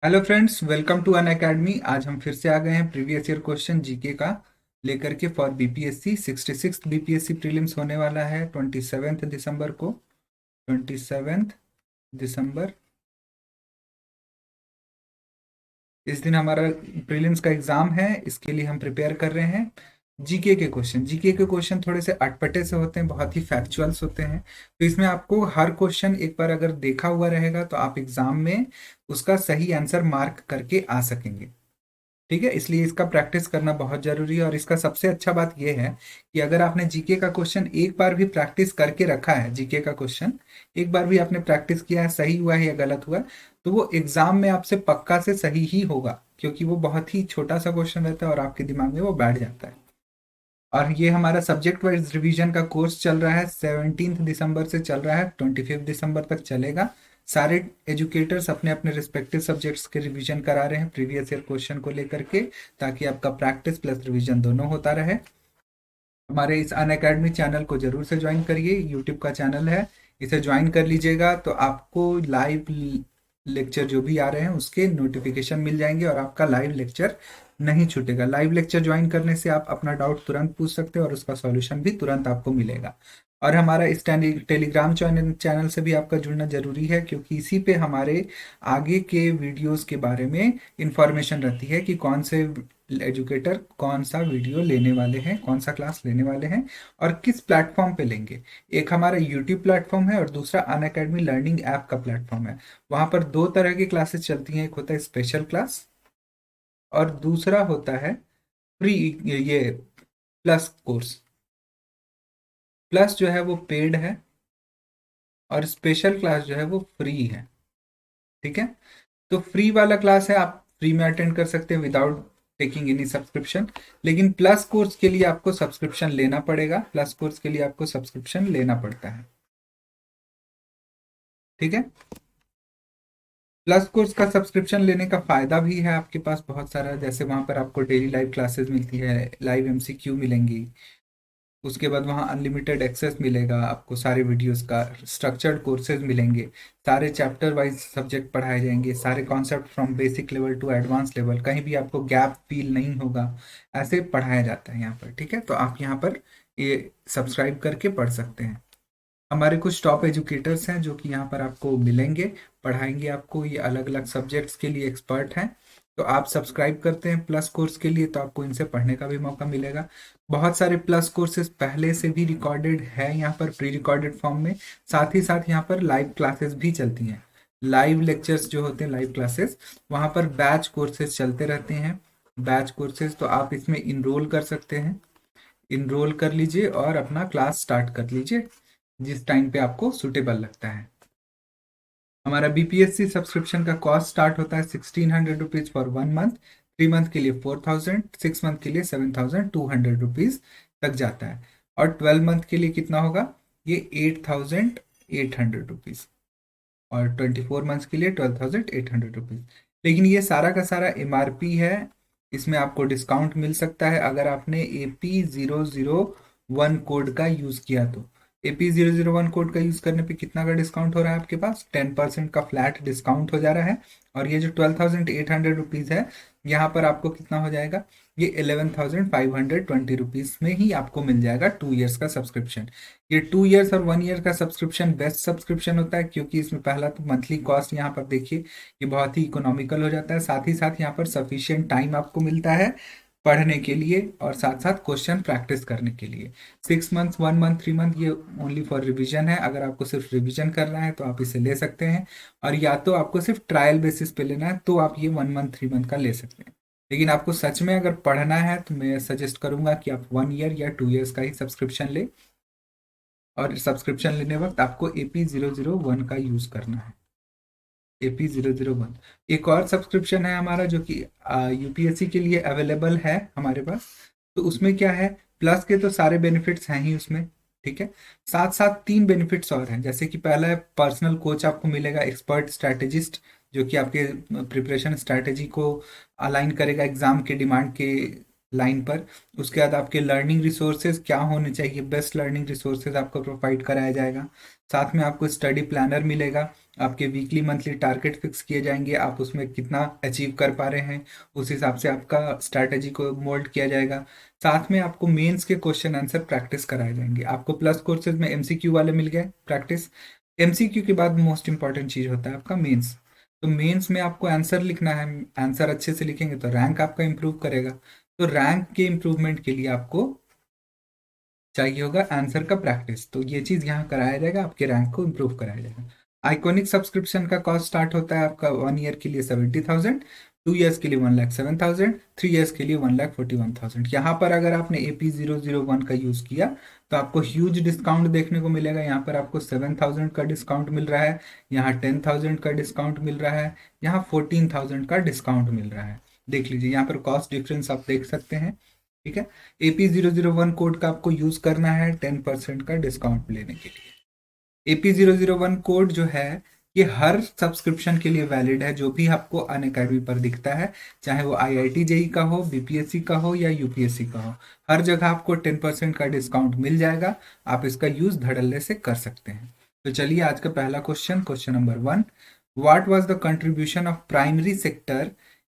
Hello friends, welcome to Unacademy. आज हम फिर से आ गए हैं प्रीवियस ईयर क्वेश्चन जीके का लेकर के फॉर बीपीएससी। 66 बीपीएससी प्रीलिम्स होने वाला है 27 दिसंबर को। 27 दिसंबर इस दिन हमारा प्रीलिम्स का एग्जाम है। इसके लिए हम प्रिपेयर कर रहे हैं जीके के क्वेश्चन थोड़े से अटपटे से होते हैं, बहुत ही फैक्चुअल्स होते हैं। तो इसमें आपको हर क्वेश्चन एक बार अगर देखा हुआ रहेगा तो आप एग्जाम में उसका सही आंसर मार्क करके आ सकेंगे। ठीक है, इसलिए इसका प्रैक्टिस करना बहुत जरूरी है। और इसका सबसे अच्छा बात यह है कि अगर आपने जीके का क्वेश्चन एक बार भी प्रैक्टिस करके रखा है, जीके का क्वेश्चन एक बार भी आपने प्रैक्टिस किया है, सही हुआ है या गलत हुआ है, तो वो एग्जाम में आपसे पक्का से सही ही होगा, क्योंकि वो बहुत ही छोटा सा क्वेश्चन रहता है और आपके दिमाग में वो बैठ जाता है। और ये हमारा सब्जेक्ट वाइज रिवीजन का कोर्स चल रहा है, 17 दिसंबर से चल रहा है, 25 दिसंबर तक चलेगा। सारे एजुकेटर्स अपने अपने रिस्पेक्टिव सब्जेक्ट्स के रिवीजन करा रहे हैं प्रीवियस ईयर क्वेश्चन को लेकर के, ताकि आपका प्रैक्टिस प्लस रिवीजन दोनों होता रहे। हमारे इस अन अकेडमी चैनल को जरूर से ज्वाइन करिए, यूट्यूब का चैनल है, इसे ज्वाइन कर लीजिएगा तो आपको लाइव लेक्चर जो भी आ रहे हैं उसके नोटिफिकेशन मिल जाएंगे और आपका लाइव लेक्चर नहीं छूटेगा। लाइव लेक्चर ज्वाइन करने से आप अपना डाउट तुरंत पूछ सकते हैं और उसका सॉल्यूशन भी तुरंत आपको मिलेगा। और हमारा इस टेलीग्राम चैनल से भी आपका जुड़ना जरूरी है, क्योंकि इसी पे हमारे आगे के वीडियोस के बारे में इंफॉर्मेशन रहती है कि कौन से एजुकेटर कौन सा वीडियो लेने वाले हैं, कौन सा क्लास लेने वाले हैं और किस प्लेटफॉर्म पे लेंगे। एक हमारा यूट्यूब प्लेटफॉर्म है और दूसरा अन अकेडमी लर्निंग ऐप का प्लेटफॉर्म है। वहां पर दो तरह की क्लासेस चलती हैं, एक होता है स्पेशल क्लास और दूसरा होता है फ्री, ये प्लस कोर्स। प्लस जो है वो पेड है और स्पेशल क्लास जो है वो फ्री है। ठीक है, तो फ्री वाला क्लास है, आप फ्री में अटेंड कर सकते हैं विदाउट टेकिंग एनी सब्सक्रिप्शन। लेकिन प्लस कोर्स के लिए आपको सब्सक्रिप्शन लेना पड़ेगा, प्लस कोर्स के लिए आपको सब्सक्रिप्शन लेना पड़ता है। ठीक है, प्लस कोर्स का सब्सक्रिप्शन लेने का फायदा भी है आपके पास बहुत सारा, जैसे वहां पर आपको डेली लाइव क्लासेस मिलती है, लाइव एमसीक्यू मिलेंगी। उसके बाद वहाँ अनलिमिटेड एक्सेस मिलेगा आपको, सारे वीडियोस का स्ट्रक्चर्ड कोर्सेज मिलेंगे, सारे चैप्टर वाइज सब्जेक्ट पढ़ाए जाएंगे, सारे concept from basic level to advance level, कहीं भी आपको गैप फील नहीं होगा, ऐसे पढ़ाया जाता है यहाँ पर। ठीक है, तो आप यहाँ पर ये सब्सक्राइब करके पढ़ सकते हैं। हमारे कुछ टॉप एजुकेटर्स हैं जो कि यहाँ पर आपको मिलेंगे, पढ़ाएंगे आपको, ये अलग अलग सब्जेक्ट्स के लिए एक्सपर्ट हैं। तो आप सब्सक्राइब करते हैं प्लस कोर्स के लिए तो आपको इनसे पढ़ने का भी मौका मिलेगा। बहुत सारे प्लस कोर्सेज पहले से भी रिकॉर्डेड है यहाँ पर प्री रिकॉर्डेड फॉर्म में, साथ ही साथ यहाँ पर लाइव क्लासेस भी चलती हैं। लाइव लेक्चर्स जो होते हैं, लाइव क्लासेस, वहाँ पर बैच कोर्सेज चलते रहते हैं। बैच कोर्सेज तो आप इसमें इनरोल कर सकते हैं, इनरोल कर लीजिए और अपना क्लास स्टार्ट कर लीजिए जिस टाइम पे आपको सुटेबल लगता है। हमारा बीपीएससी सब्सक्रिप्शन का कॉस्ट स्टार्ट होता है 1600 रुपीज फॉर 1 मंथ, 3 मंथ के लिए 4000, 6 मंथ के लिए 7200 रुपीज तक जाता है। और 12 मंथ के लिए कितना होगा, ये 8800 रुपीज, और 24 मंथ्स के लिए 12800 रुपीज। लेकिन ये सारा का सारा एमआरपी है, इसमें आपको डिस्काउंट मिल सकता है अगर आपने AP001 कोड का यूज किया तो। AP001 कोड का यूज करने पे कितना का डिस्काउंट हो रहा है आपके पास, 10% का फ्लैट डिस्काउंट हो जा रहा है। और ये जो 12800 रुपीज है, यहाँ पर आपको कितना हो जाएगा, ये 11520 रुपीज में ही आपको मिल जाएगा 2 इयर्स का सब्सक्रिप्शन। ये 2 इयर्स और 1 ईयर का सब्सक्रिप्शन बेस्ट सब्सक्रिप्शन होता है, क्योंकि इसमें पहला तो मंथली कॉस्ट यहाँ पर देखिए ये बहुत ही इकोनॉमिकल हो जाता है, साथ ही साथ यहाँ पर सफिशियंट टाइम आपको मिलता है पढ़ने के लिए और साथ साथ क्वेश्चन प्रैक्टिस करने के लिए। 6 मंथ्स, 1 मंथ, 3 मंथ ये ओनली फॉर रिविजन है। अगर आपको सिर्फ रिविजन करना है तो आप इसे ले सकते हैं, और या तो आपको सिर्फ ट्रायल बेसिस पे लेना है तो आप ये 1 मंथ, 3 मंथ का ले सकते हैं। लेकिन आपको सच में अगर पढ़ना है तो मैं सजेस्ट करूंगा कि आप 1 ईयर या 2 इयर्स का ही सब्सक्रिप्शन ले, और सब्सक्रिप्शन लेने वक्त आपको AP001 का यूज करना है। AP001 एक और सब्सक्रिप्शन है हमारा जो कि यूपीएससी के लिए अवेलेबल है हमारे पास। तो उसमें क्या है, प्लस के तो सारे बेनिफिट्स हैं ही उसमें। ठीक है, साथ साथ 3 बेनिफिट्स और हैं, जैसे कि पहला है पर्सनल कोच आपको मिलेगा, एक्सपर्ट स्ट्रैटेजिस्ट, जो कि आपके प्रिपरेशन स्ट्रैटेजी को अलाइन करेगा एग्जाम के डिमांड के लाइन पर। उसके बाद आपके लर्निंग रिसोर्सेज क्या होने चाहिए, बेस्ट लर्निंग रिसोर्सेज आपको प्रोवाइड कराया जाएगा। साथ में आपको स्टडी प्लानर मिलेगा, आपके वीकली मंथली टारगेट फिक्स किए जाएंगे, आप उसमें कितना अचीव कर पा रहे हैं उस हिसाब से आपका स्ट्रैटेजी को मोल्ड किया जाएगा। साथ में आपको मेंस के क्वेश्चन आंसर प्रैक्टिस कराए जाएंगे। आपको प्लस कोर्सेज में एमसीक्यू वाले मिल गए प्रैक्टिस। एमसीक्यू के बाद मोस्ट इंपॉर्टेंट चीज होता है आपका मेंस। तो मेंस में आपको आंसर लिखना है, आंसर अच्छे से लिखेंगे तो रैंक आपका इंप्रूव करेगा। तो रैंक के इंप्रूवमेंट के लिए आपको चाहिए होगा आंसर का प्रैक्टिस, तो ये चीज यहाँ कराया जाएगा, आपके रैंक को इंप्रूव कराया जाएगा। आइकॉनिक सब्सक्रिप्शन का कॉस्ट स्टार्ट होता है आपका 1 ईयर के लिए 70,000, 2 ईयर्स के लिए 1,07,000, 3 ईयर्स के लिए 1,41,000। यहाँ पर अगर आपने AP001 का यूज किया तो आपको ह्यूज डिस्काउंट देखने को मिलेगा। यहाँ पर आपको 7,000 का डिस्काउंट मिल रहा है, यहाँ 10,000 का डिस्काउंट मिल रहा है, यहाँ 14,000 का डिस्काउंट मिल रहा है। देख लीजिए यहाँ पर कॉस्ट डिफरेंस आप देख सकते हैं। ठीक है, AP001 कोड का आपको यूज करना है 10% का डिस्काउंट लेने के लिए। AP001 कोड जो है ये हर सब्सक्रिप्शन के लिए वैलिड है जो भी आपको अनअकैडमी पर दिखता है, चाहे वो IIT JEE का हो, BPSC का हो या UPSC का हो, हर जगह आपको 10% का डिस्काउंट मिल जाएगा। आप इसका यूज धड़ल्ले से कर सकते हैं। तो चलिए आज का पहला question, question number 1, what was the contribution of primary sector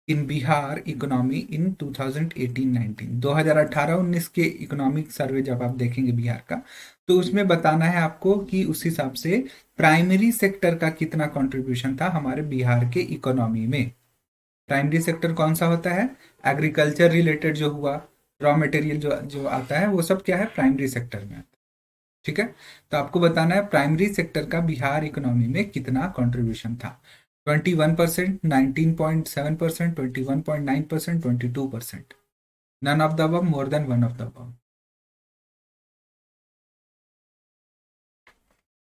in Bihar economy in 2018-19? 2018-19 के इकोनॉमिक सर्वे जब आप देखेंगे बिहार का, तो उसमें बताना है आपको कि उस हिसाब से प्राइमरी सेक्टर का कितना कंट्रीब्यूशन था हमारे बिहार के इकोनॉमी में। प्राइमरी सेक्टर कौन सा होता है? एग्रीकल्चर रिलेटेड जो हुआ, रॉ मटेरियल जो जो आता है वो सब क्या है, प्राइमरी सेक्टर में आता है। ठीक है, तो आपको बताना है प्राइमरी सेक्टर का बिहार इकोनॉमी में कितना कंट्रीब्यूशन था। 21%, 19.7%, 21.9%, 22%। None of the above, more than one of the above.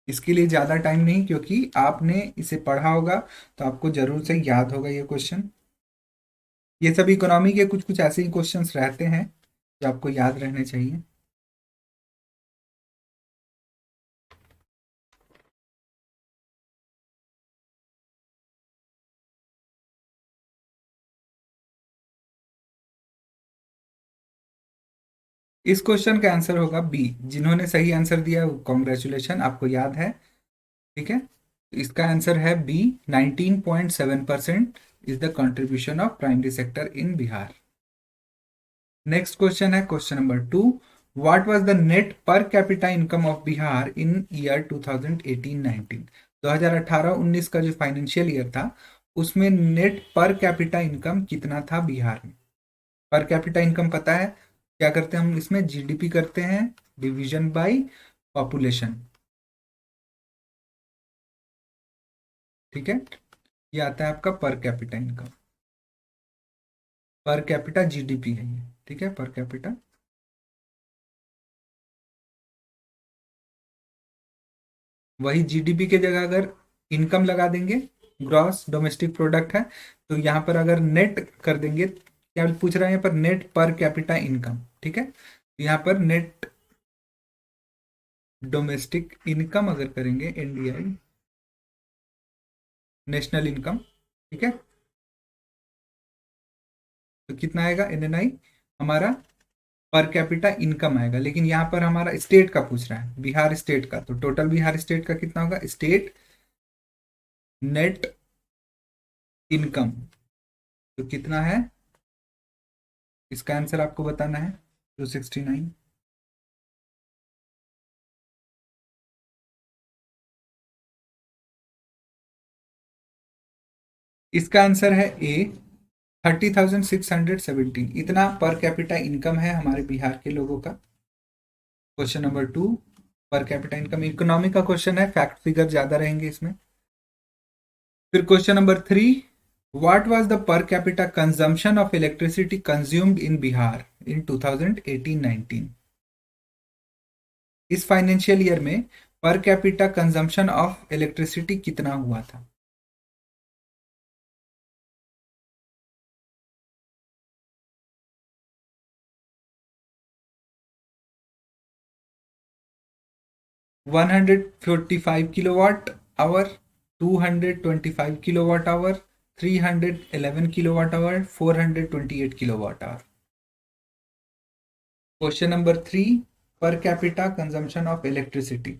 इसके लिए ज़्यादा टाइम नहीं, क्योंकि आपने इसे पढ़ा होगा तो आपको जरूर से याद होगा ये क्वेश्चन। ये सब इकोनॉमी के कुछ कुछ ऐसे ही क्वेश्चंस रहते हैं जो आपको याद रहने चाहिए। इस क्वेश्चन का आंसर होगा बी। जिन्होंने सही आंसर दिया कॉन्ग्रेचुलेशन, आपको याद है। ठीक है, इसका आंसर है B. 19.7% is the contribution of primary sector in Bihar. Next question है question number 2, what was the net per capita income of Bihar in year 2018-19? 2018-19 का जो फाइनेंशियल ईयर था उसमें नेट पर कैपिटा इनकम कितना था बिहार में। पर कैपिटा इनकम पता है क्या करते हैं हम, इसमें GDP करते हैं डिवीजन बाय पॉपुलेशन। ठीक है, ये आता है आपका पर capita income. Per capita GDP है ये। ठीक है, पर कैपिटा। वही GDP के जगह अगर इनकम लगा देंगे, ग्रॉस डोमेस्टिक प्रोडक्ट है, तो यहाँ पर अगर नेट कर देंगे, क्या पूछ रहा है यहाँ पर, नेट पर कैपिटा इनकम। ठीक है, तो यहाँ पर नेट डोमेस्टिक इनकम अगर करेंगे, NDI, नेशनल इनकम। ठीक है, तो कितना आएगा NNI हमारा, पर कैपिटा इनकम आएगा। लेकिन यहाँ पर हमारा स्टेट का पूछ रहा है, बिहार स्टेट का, तो टोटल बिहार स्टेट का कितना होगा, स्टेट नेट इनकम, तो कितना है, इसका आंसर आपको बताना है 269। इसका आंसर है ए, 30,617। इतना पर कैपिटा इनकम है हमारे बिहार के लोगों का। Question number 2, per capita income economy का क्वेश्चन है, फैक्ट फिगर ज्यादा रहेंगे इसमें। फिर question number 3, what was the per capita consumption of electricity consumed in Bihar in 2018-19? इस फाइनेंशियल ईयर में पर कैपिटा कंजम्पशन ऑफ इलेक्ट्रिसिटी कितना हुआ था? 145 kilowatt hour, 225 kilowatt hour, 311 kilowatt hour, 428 kilowatt hour. Question number 3, पर कैपिटा कंजम्पशन ऑफ इलेक्ट्रिसिटी।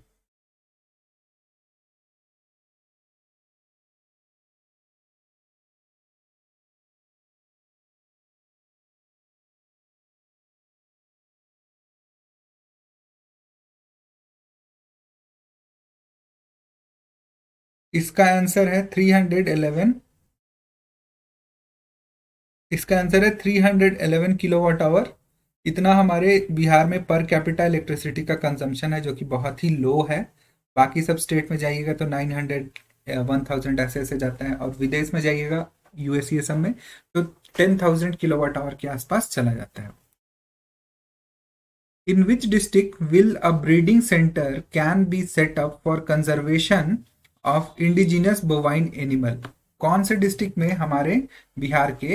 इसका answer है 311। इसका आंसर है 311 किलोवाट आवर। इतना हमारे बिहार में पर कैपिटा इलेक्ट्रिसिटी का कंजम्पशन है, जो कि बहुत ही लो है। बाकी सब स्टेट में जाइएगा तो 900 1000 ऐसे ऐसे जाता है, और विदेश में जाइएगा यूएस ये सब में तो 10,000 किलोवाट आवर के आसपास चला जाता है। In which district will a breeding center can be set up for conservation of indigenous bovine animal? कौन से डिस्ट्रिक्ट में हमारे बिहार के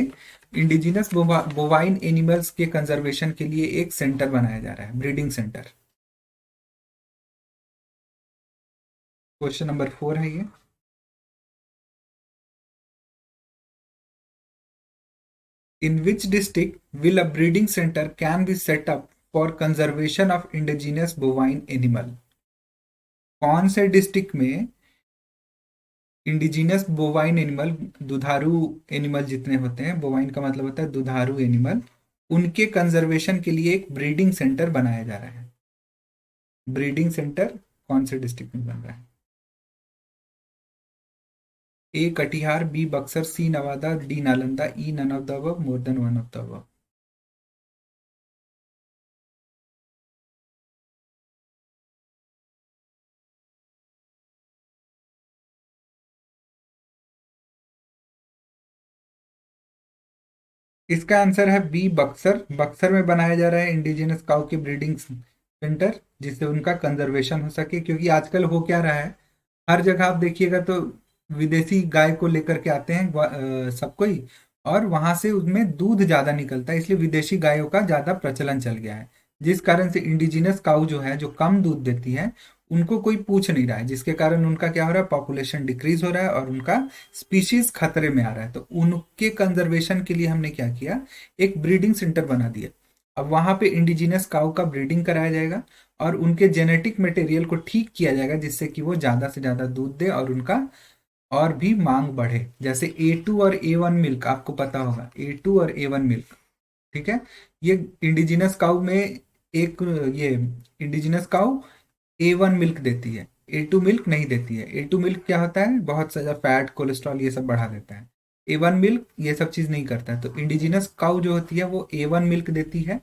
इंडिजिनस बोवाइन एनिमल्स के कंजर्वेशन के लिए एक सेंटर बनाया जा रहा है, ब्रीडिंग सेंटर? क्वेश्चन नंबर 4 है ये। In which district will a breeding center can be set up for conservation of indigenous bovine animal? कौन से डिस्ट्रिक्ट में इंडिजिनस बोवाइन एनिमल, दुधारू एनिमल जितने होते हैं, बोवाइन का मतलब होता है दुधारू एनिमल, उनके कंजर्वेशन के लिए एक ब्रीडिंग सेंटर बनाया जा रहा है? ब्रीडिंग सेंटर कौन से डिस्ट्रिक्ट में बन रहा है? A Katihar, B Buxar, C Nawada, D Nalanda, E none of the above, more than one of the above. इसका आंसर है बी बक्सर। बक्सर में बनाया जा रहा है इंडिजिनस काउ के ब्रीडिंग सेंटर, जिससे उनका कंजर्वेशन हो सके। क्योंकि आजकल हो क्या रहा है, हर जगह आप देखिएगा तो विदेशी गाय को लेकर के आते हैं सब कोई, और वहां से उसमें दूध ज्यादा निकलता है, इसलिए विदेशी गायों का ज्यादा प्रचलन चल गया है। जिस कारण से इंडिजिनस काऊ जो है, जो कम दूध देती है, उनको कोई पूछ नहीं रहा है, जिसके कारण उनका क्या हो रहा है, पॉपुलेशन डिक्रीज हो रहा है और उनका स्पीशीज खतरे में आ रहा है। तो उनके कंजर्वेशन के लिए हमने क्या किया, एक ब्रीडिंग सेंटर बना दिया। अब वहां पे इंडिजिनस काऊ का ब्रीडिंग कराया जाएगा और उनके जेनेटिक मटेरियल को ठीक किया जाएगा, जिससे कि वो ज्यादा से ज्यादा दूध दे और उनका और भी मांग बढ़े। जैसे A2 और A1 मिल्क, आपको पता होगा A2 और A1 मिल्क, ठीक है। ये इंडिजिनस काऊ में एक, ये इंडिजिनस काऊ A1 मिल्क देती है, A2 मिल्क नहीं देती है। A2 मिल्क क्या होता है, बहुत सारा फैट, कोलेस्ट्रॉल ये सब बढ़ा देता है। A1 मिल्क ये सब चीज नहीं करता है। तो इंडिजिनस काऊ जो होती है वो A1 मिल्क देती है।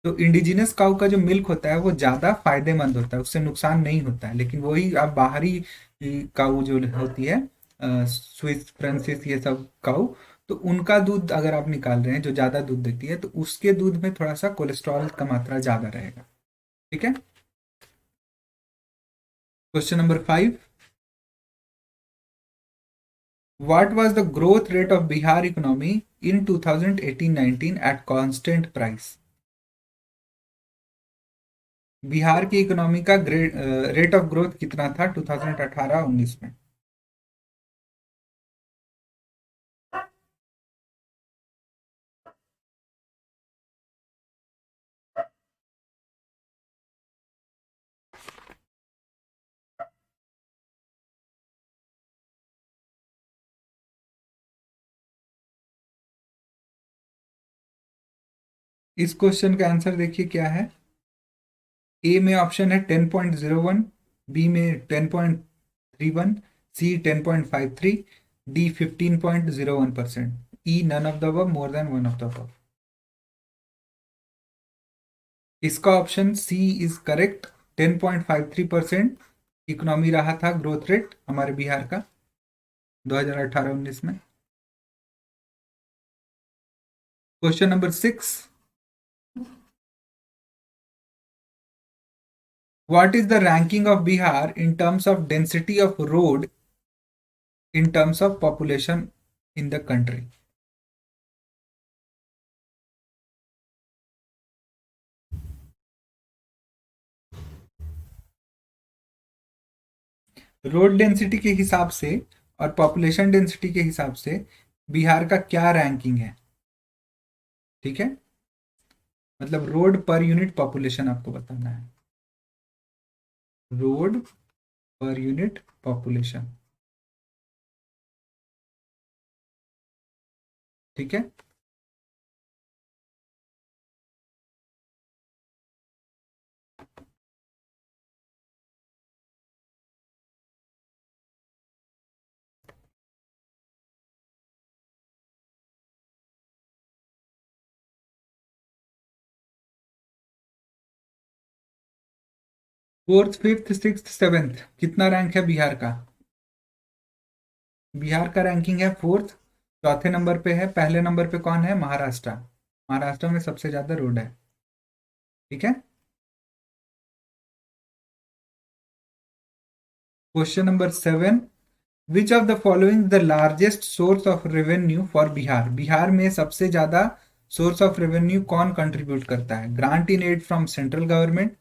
तो इंडिजिनस काऊ का जो मिल्क होता है वो ज्यादा फायदेमंद होता है, उससे नुकसान नहीं होता है। लेकिन वही आप बाहरी काऊ जो होती है, स्विस, फ्रांसिस, ये सब काऊ, तो उनका दूध अगर आप निकाल रहे हैं जो ज्यादा दूध देती है, तो उसके दूध में थोड़ा सा कोलेस्ट्रॉल का मात्रा ज्यादा रहेगा। ठीक है। Question number 5, what was the growth rate of Bihar economy in 2018-19 at constant price? Bihar की इकोनॉमी का रेट ऑफ ग्रोथ कितना था 2018-19 में? इस क्वेश्चन का आंसर देखिए क्या है। ए में ऑप्शन है 10.01, बी में 10.31, C 10.53, D 15.01%, E none of the above, more than one of the above. इसका option C is correct. 10.53% economy रहा था ग्रोथ रेट हमारे बिहार का 2018-19 में। Question number 6, what is the ranking of Bihar in terms of density of road in terms of population in the country? Road density के हिसाब से और पॉपुलेशन डेंसिटी के हिसाब से बिहार का क्या रैंकिंग है? ठीक है। मतलब रोड पर यूनिट पॉपुलेशन आपको बताना है, रोड पर यूनिट पॉपुलेशन। ठीक है। फोर्थ, फिफ्थ, सिक्स्थ, सेवेंथ, कितना रैंक है बिहार का? बिहार का रैंकिंग है फोर्थ। चौथे नंबर पे है, पहले नंबर पे कौन है? महाराष्ट्र। महाराष्ट्र में सबसे ज्यादा रोड है। ठीक है। Question number 7, which of the following the largest source of revenue for Bihar? Bihar में सबसे ज्यादा सोर्स ऑफ रेवेन्यू कौन कंट्रीब्यूट करता है? Grant in aid from central government,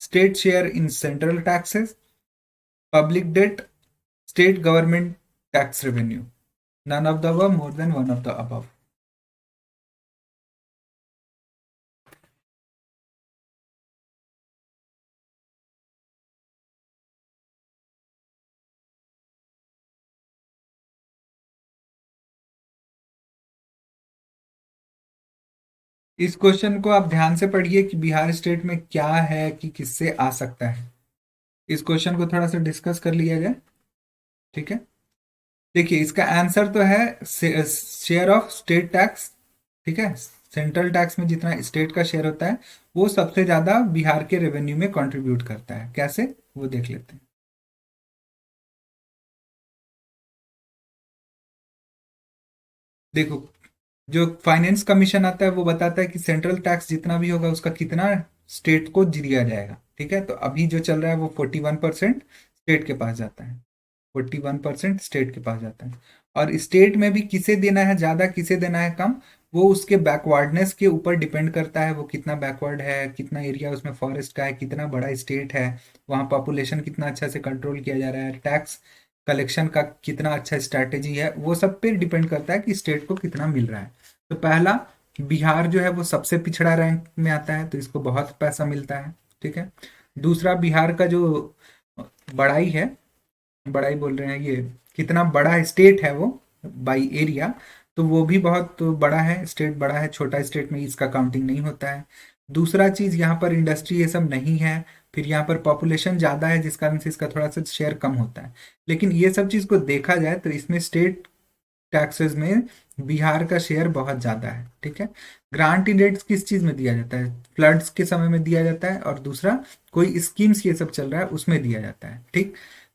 state share in central taxes, public debt, state government tax revenue. None of the above, more than one of the above। इस question को आप ध्यान से पढ़िए कि बिहार स्टेट में क्या है कि किससे आ सकता है। इस क्वेश्चन को थोड़ा सा डिस्कस कर लिया जाए। ठीक है। देखिए, इसका आंसर तो है शेयर ऑफ स्टेट टैक्स। ठीक है। सेंट्रल टैक्स में जितना स्टेट का शेयर होता है वो सबसे ज्यादा बिहार के रेवेन्यू में कंट्रीब्यूट करता है। कैसे, वो देख लेते हैं। देखो, जो फाइनेंस कमीशन आता है वो बताता है कि सेंट्रल टैक्स जितना भी होगा उसका कितना स्टेट को दिया जाएगा। ठीक है। तो अभी जो चल रहा है वो 41% स्टेट के पास जाता है। 41% स्टेट के पास जाता है। और स्टेट में भी किसे देना है ज्यादा, किसे देना है कम, वो उसके बैकवर्डनेस के ऊपर डिपेंड करता है। वो कितना बैकवर्ड है, कितना एरिया उसमें फॉरेस्ट का है, कितना बड़ा स्टेट है, वहाँ पॉपुलेशन कितना अच्छा से कंट्रोल किया जा रहा है, टैक्स कलेक्शन का कितना अच्छा स्ट्रैटेजी है, वो सब पे डिपेंड करता है कि स्टेट को कितना मिल रहा है। तो पहला, बिहार जो है वो सबसे पिछड़ा रैंक में आता है, तो इसको बहुत पैसा मिलता है। ठीक है। दूसरा, बिहार का जो बड़ाई है, बड़ा ही बोल रहे हैं, ये कितना बड़ा स्टेट है वो बाई एरिया, तो वो भी बहुत बड़ा है। स्टेट बड़ा है, छोटा स्टेट में इसका काउंटिंग नहीं होता है। दूसरा चीज, यहाँ पर इंडस्ट्री ये सब नहीं है। फिर यहाँ पर पॉपुलेशन ज्यादा है जिस कारण से इसका थोड़ा सा शेयर कम होता है। लेकिन ये सब चीज को देखा जाए तो इसमें स्टेट टैक्सेस में बिहार का शेयर बहुत ज्यादा है। ठीक है। ग्रांट इन रेट्स किस चीज में दिया जाता है? फ्लड्स के समय में दिया जाता है, और दूसरा कोई स्कीम्स ये सब चल रहा है उसमें दिया जाता है। ठीक।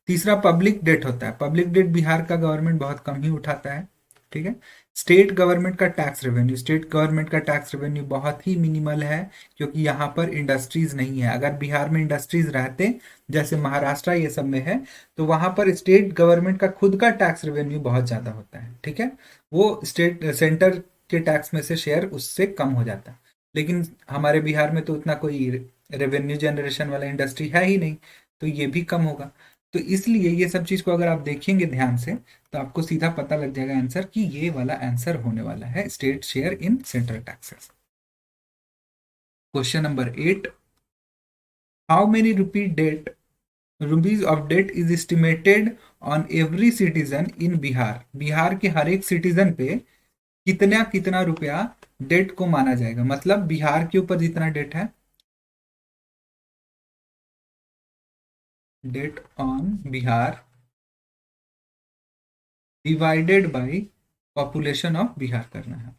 तीसरा, पब्लिक डेट होता है। पब्लिक डेट बिहार का गवर्नमेंट बहुत कम ही उठाता है। ठीक है। स्टेट गवर्नमेंट का टैक्स रेवेन्यू, स्टेट गवर्नमेंट का टैक्स रेवेन्यू बहुत ही मिनिमल है, क्योंकि यहाँ पर इंडस्ट्रीज नहीं है। अगर बिहार में इंडस्ट्रीज रहते, जैसे महाराष्ट्र ये सब में है, तो वहां पर स्टेट गवर्नमेंट का खुद का टैक्स रेवेन्यू बहुत ज्यादा होता है। ठीक है। वो स्टेट सेंटर के टैक्स में से शेयर उससे कम हो जाता है। लेकिन हमारे बिहार में तो उतना कोई रेवेन्यू जनरेशन वाला इंडस्ट्री है ही नहीं, तो ये भी कम होगा। तो इसलिए ये सब चीज को अगर आप देखेंगे ध्यान से, तो आपको सीधा पता लग जाएगा आंसर कि ये वाला आंसर होने वाला है, state share in central taxes. Question number 8, how many rupee debt rupees of debt is estimated on every citizen in Bihar? Bihar के हर एक सिटीजन पे कितना कितना रुपया डेट को माना जाएगा, मतलब बिहार के ऊपर जितना डेट है, debt on Bihar divided by population of Bihar करना है।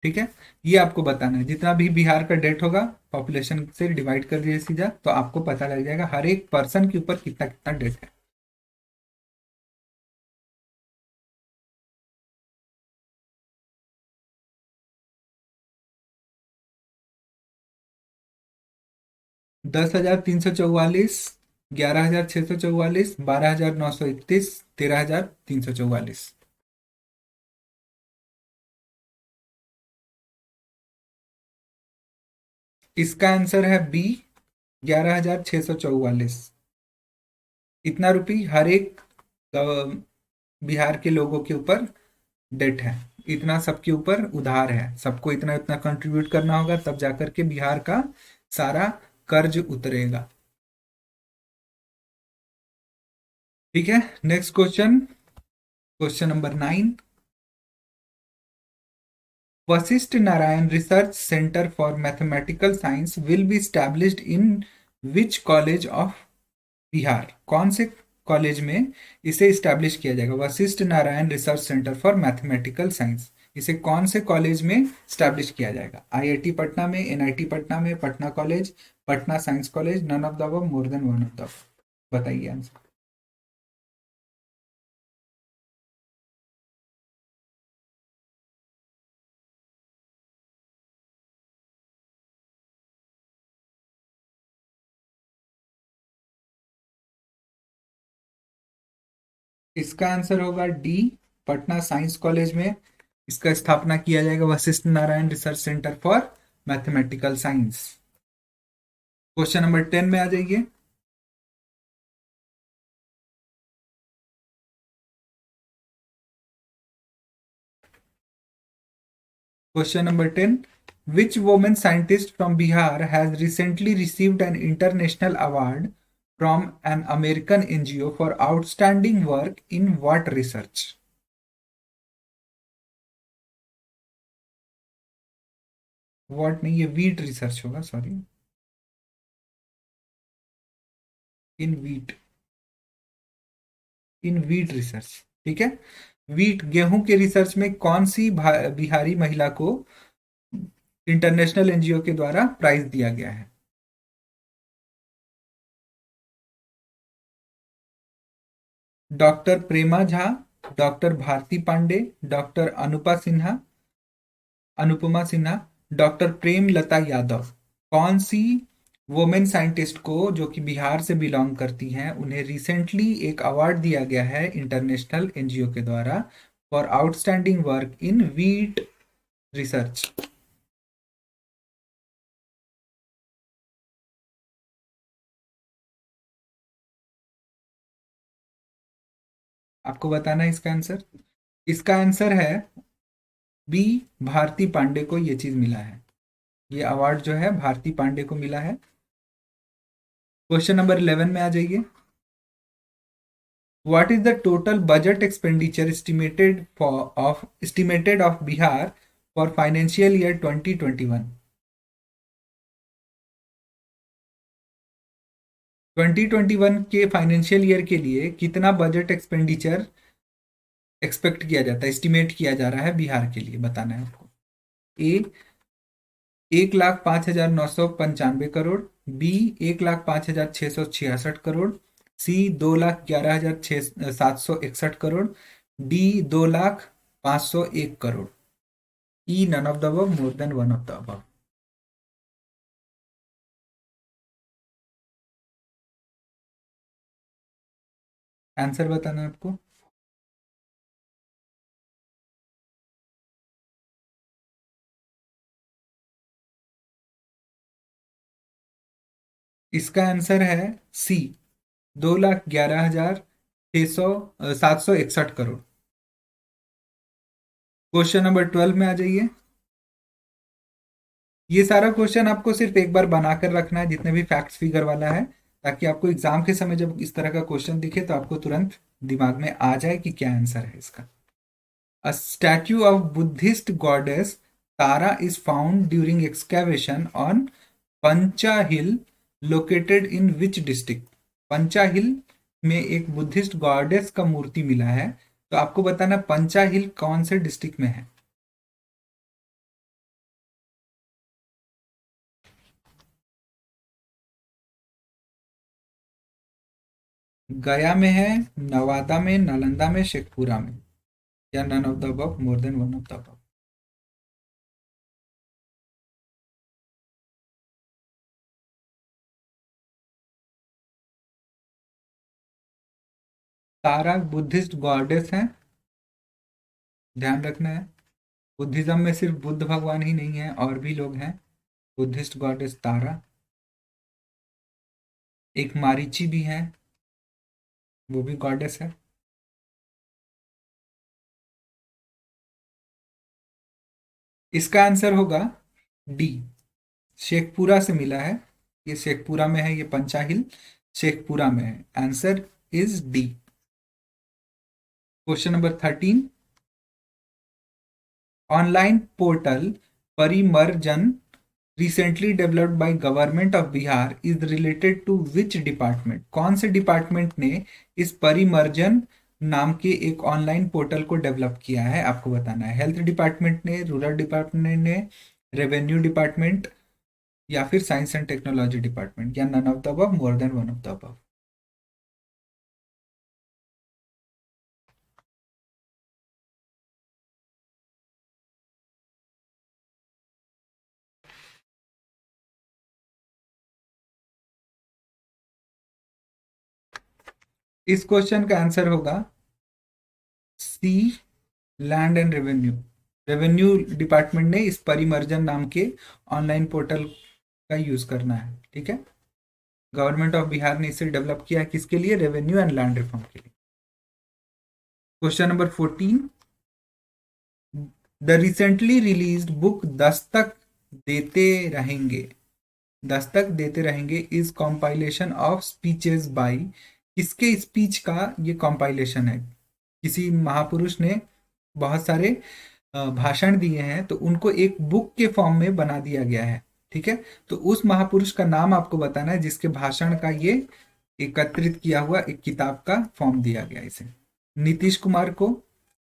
ठीक है। ये आपको बताना है, जितना भी बिहार का डेट होगा पॉपुलेशन से डिवाइड कर दिए सीधा, तो आपको पता लग जाएगा हर एक पर्सन के ऊपर कितना कितना डेट है। 10,344, 11,644, 12,931, 13,344। इसका आंसर है बी, 11,644। इतना रुपी हर एक बिहार के लोगों के ऊपर डेट है, इतना सबके ऊपर उधार है, सबको इतना इतना कंट्रीब्यूट करना होगा, तब जाकर के बिहार का सारा कर्ज उतरेगा। ठीक है, next question, question number 9। Vashishtha Narayan research centre for mathematical science will be established in which college of Bihar? कौन से कॉलेज में इसे स्टैब्लिश किया जाएगा? Vashishtha Narayan research centre for mathematical science, इसे कौन से कॉलेज में स्टैब्लिश किया जाएगा? आईआईटी पटना में, एनआईटी पटना में, Patna college, Patna science college, none of the above, more than one of the above? बताइए आंसर। इसका आंसर होगा डी, पटना साइंस कॉलेज में इसका स्थापना किया जाएगा, Vashishtha Narayan research centre for mathematical science. Question number 10 में आ जाइए। Question number 10, which woman scientist from Bihar has recently received an international award from an American NGO for outstanding work in what research? what नहीं, ये wheat research होगा, sorry, इन wheat, इन wheat research. ठीक है, wheat गेहूं के research में कौन सी बिहारी महिला को इंटरनेशनल एनजीओ के द्वारा प्राइज दिया गया है? Doctor Prema Jha, doctor Bharti Pandey, doctor Anupama Sinha, doctor Prem Lata Yadav. कौन सी वुमेन साइंटिस्ट को, जो कि बिहार से बिलोंग करती हैं, उन्हें रिसेंटली एक अवार्ड दिया गया है इंटरनेशनल एनजीओ के द्वारा for outstanding work in wheat research? आपको बताना है इसका आंसर। इसका आंसर है बी, भारती पांडे को ये चीज मिला है, ये अवार्ड जो है भारती पांडे को मिला है। क्वेश्चन नंबर 11 में आ जाइए। What is the total budget expenditure estimated of Bihar for financial year 2021? 2021 के फाइनेंशियल ईयर के लिए कितना बजट एक्सपेंडिचर एक्सपेक्ट किया जाता है, एस्टिमेट किया जा रहा है बिहार के लिए, बताना है आपको। A, 1,05,995 crore, B, 1,05,666 crore, C, 2,11,761 crore, D, 2,05,01 crore, E, none of the above, more than one of the above? Answer बताना है आपको। इसका आंसर है सी, 2,11,761 करोड़। क्वेश्चन नंबर 12 में आ जाइए। ये सारा क्वेश्चन आपको सिर्फ एक बार बनाकर रखना है, जितने भी फैक्ट्स फिगर वाला है, ताकि आपको एग्जाम के समय जब इस तरह का क्वेश्चन दिखे तो आपको तुरंत दिमाग में आ जाए कि क्या आंसर है इसका। A statue of Buddhist goddess Tara is found during excavation on Pancha Hill located in which district? पंचा हिल में एक बुद्धिस्ट गॉडेस का मूर्ति मिला है, तो आपको बताना पंचा हिल कौन से डिस्ट्रिक्ट में है? गया में है, नवादा में, नालंदा में, शेखपुरा में, या none of the above, more than one of the above? Tara Buddhist goddess है, ध्यान रखना है। बुद्धिज्म में सिर्फ बुद्ध भगवान ही नहीं है, और भी लोग हैं। बुद्धिस्ट गॉडेस तारा, एक मारीची भी है, वो भी गॉडेस है। इसका आंसर होगा डी, शेखपुरा से मिला है। ये शेखपुरा में है, ये पंचाहिल शेखपुरा में है। Answer is D. Question number 13, online portal Parimarjan recently developed by government of Bihar is related to which department? कौन से डिपार्टमेंट ने इस परिमर्जन नाम के एक ऑनलाइन पोर्टल को डेवलप किया है, आपको बताना है। हेल्थ डिपार्टमेंट ने, रूरल डिपार्टमेंट ने, रेवेन्यू डिपार्टमेंट, या फिर साइंस एंड टेक्नोलॉजी डिपार्टमेंट, या none of the above, more than one of the above. इस क्वेश्चन का आंसर होगा C, land and revenue. Revenue department ने इस परिमर्जन नाम के ऑनलाइन पोर्टल का यूज करना है, ठीक है। गवर्नमेंट ऑफ बिहार ने इसे डेवलप किया है, किसके लिए? रेवेन्यू एंड लैंड रिफॉर्म के लिए। Question number 14, the recently released book Dastak देते रहेंगे, दस्तक देते रहेंगे इज कॉम्पाइलेशन ऑफ स्पीचेस बाय, किसके स्पीच का ये कॉम्पाइलेशन है? किसी महापुरुष ने बहुत सारे भाषण दिए हैं, तो उनको एक बुक के फॉर्म में बना दिया गया है, ठीक है। तो उस महापुरुष का नाम आपको बताना है जिसके भाषण का ये एकत्रित किया हुआ एक किताब का फॉर्म दिया गया इसे। नीतीश कुमार को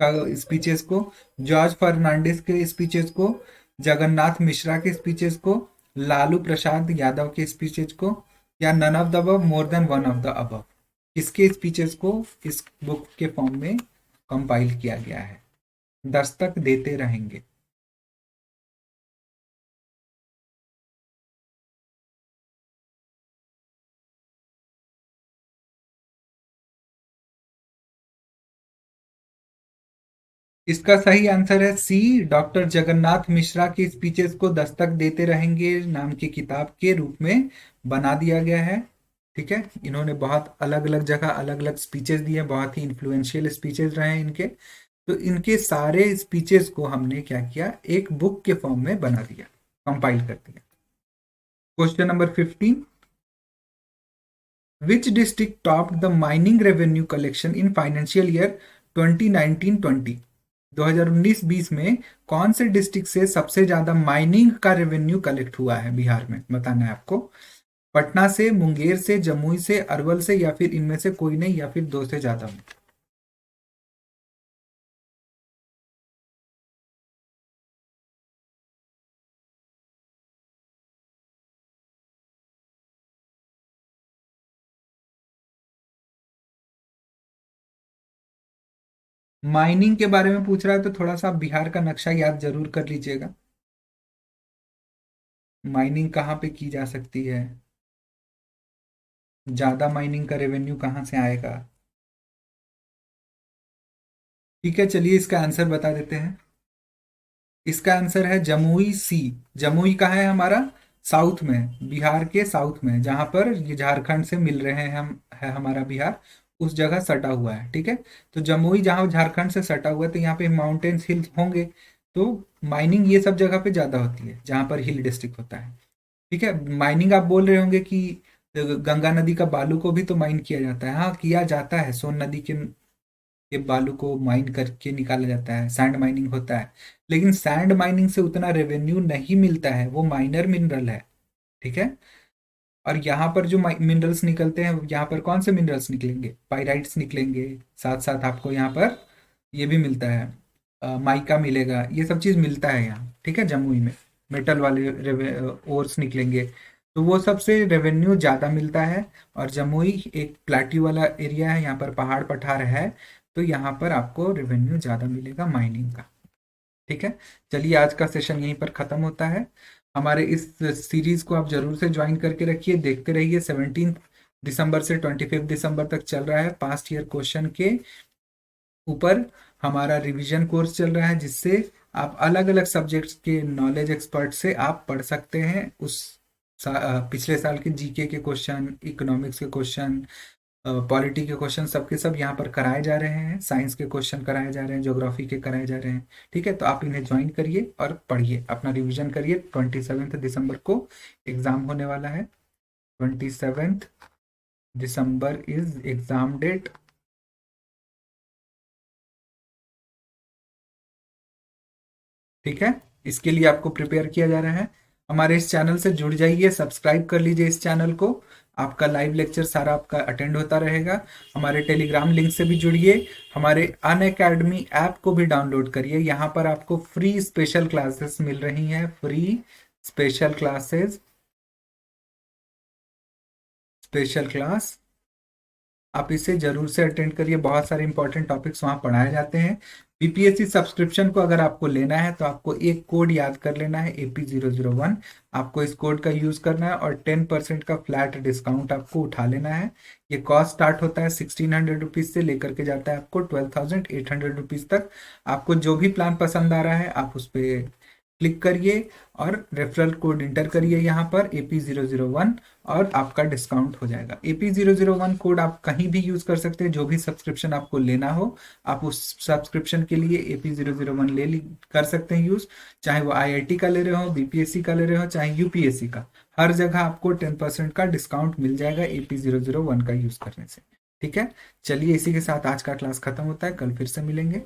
का स्पीचेस को, जॉर्ज फर्नांडिस के स्पीचेस को, जगन्नाथ मिश्रा के स्पीचेस को, लालू प्रसाद यादव के स्पीचेस को, या none of the above, more than one of the above, इसके स्पीचेस को इस बुक के फॉर्म में कंपाइल किया गया है। दस्तक देते रहेंगे। इसका सही आंसर है सी, डॉक्टर जगन्नाथ मिश्रा के स्पीचेस को दस्तक देते रहेंगे नाम की किताब के रूप में बना दिया गया है, ठीक है। इन्होंने बहुत अलग अलग जगह अलग अलग स्पीचेस दिए, बहुत ही इन्फ्लुएंशियल स्पीचेस रहे हैं इनके। तो इनके सारे स्पीचेस को हमने क्या किया, एक बुक के फॉर्म में बना दिया, कंपाइल कर दिया। Question number 15, which district top the mining revenue collection in financial year 2019-20? 2019-20 में कौन से डिस्ट्रिक्ट से सबसे ज्यादा माइनिंग का रेवेन्यू कलेक्ट हुआ है बिहार में, बताना है आपको। पटना से, मुंगेर से, जमुई से, अरवल से, या फिर इनमें से कोई नहीं, या फिर दो से ज्यादा में। माइनिंग के बारे में पूछ रहा है तो थोड़ा सा बिहार का नक्शा याद जरूर कर लीजिएगा। माइनिंग कहाँ पे की जा सकती है, ज्यादा माइनिंग का रेवेन्यू कहाँ से आएगा। ठीक है, चलिए इसका आंसर बता देते हैं। इसका आंसर है जमुई सी। जमुई कहाँ है हमारा? साउथ में, बिहार के साउथ में, जहां पर ये झारखंड से मिल रहे हैं हम, है हमारा बिहार, उस जगह सटा हुआ है, ठीक है। तो जमुई जहां झारखंड से सटा हुआ है, तो यहाँ पे माउंटेन्स हिल्स होंगे, तो माइनिंग ये सब जगह पे ज्यादा होती है जहां पर हिल डिस्ट्रिक्ट होता है, ठीक है। माइनिंग आप बोल रहे होंगे कि गंगा नदी का बालू को भी तो माइन किया जाता है। हाँ, किया जाता है, सोन नदी के बालू को माइन करके निकाला जाता है, सैंड माइनिंग होता है। लेकिन सैंड माइनिंग से उतना रेवेन्यू नहीं मिलता है, वो माइनर मिनरल है, ठीक है। और यहाँ पर जो मिनरल्स निकलते हैं, यहाँ पर कौन से मिनरल्स निकलेंगे? पाइराइट्स निकलेंगे, साथ साथ आपको यहाँ पर ये भी मिलता है, माइका मिलेगा, ये सब चीज़ मिलता है यहाँ, ठीक है। जमुई में मेटल वाले ओर्स निकलेंगे, तो वो सबसे रेवेन्यू ज़्यादा मिलता है। और जमुई एक प्लेट्यू वाला एरिया है, यहाँ पर पहाड़ पठार है, तो यहाँ पर आपको रेवेन्यू ज़्यादा मिलेगा माइनिंग का, ठीक है। चलिए आज का सेशन यहीं पर ख़त्म होता है। हमारे इस सीरीज को आप जरूर से ज्वाइन करके रखिए, देखते रहिए। 17 दिसंबर से 25 दिसंबर तक चल रहा है पास्ट ईयर क्वेश्चन के ऊपर हमारा रिवीजन कोर्स चल रहा है, जिससे आप अलग अलग सब्जेक्ट्स के नॉलेज एक्सपर्ट से आप पढ़ सकते हैं। पिछले साल के जीके के क्वेश्चन, इकोनॉमिक्स के क्वेश्चन, पॉलिटी के क्वेश्चन सबके सब यहाँ पर कराए जा रहे हैं, साइंस के क्वेश्चन कराए जा रहे हैं, ज्योग्राफी के कराए जा रहे हैं। ठीक है, तो आप इन्हें ज्वाइन करिए और पढ़िए, अपना रिवीजन करिए। 27 दिसंबर को एग्जाम होने वाला है। 27 दिसंबर इज एग्जाम डेट। ठीक है, इसके लिए आपको प्रिपेयर किया जा रहा है। हमारे इस चैनल से जुड़ जाइए, सब्सक्राइब कर लीजिए इस चैनल को। आपका लाइव लेक्चर सारा आपका अटेंड होता रहेगा। हमारे टेलीग्राम लिंक से भी जुड़िए। हमारे अनअकैडमी ऐप को भी डाउनलोड करिए। यहाँ पर आपको फ्री स्पेशल क्लासेस मिल रही हैं, free special classes, special class. आप इसे जरूर से अटेंड करिए, बहुत सारे इंपॉर्टेंट टॉपिक्स वहां पढ़ाए जाते हैं। बीपीएससी सब्सक्रिप्शन को अगर आपको लेना है तो आपको एक कोड याद कर लेना है, AP001। आपको इस कोड का यूज करना है और 10% का फ्लैट डिस्काउंट आपको उठा लेना है। ये कॉस्ट स्टार्ट होता है 1600 रुपीज से, लेकर के जाता है आपको 12,800 रुपीज तक। आपको जो भी प्लान पसंद आ रहा है आप उस पर क्लिक करिए और रेफरल कोड इंटर करिए यहाँ पर AP001 और आपका डिस्काउंट हो जाएगा। AP001 कोड आप कहीं भी यूज कर सकते हैं, जो भी सब्सक्रिप्शन आपको लेना हो आप उस सब्सक्रिप्शन के लिए AP001 कर सकते हैं यूज। चाहे वो IIT का ले रहे हो, BPSC का ले रहे हो, चाहे UPSC का, हर जगह आपको 10% का डिस्काउंट मिल जाएगा AP001 का यूज करने से। ठीक है, चलिए इसी के साथ आज का क्लास खत्म होता है, कल फिर से मिलेंगे।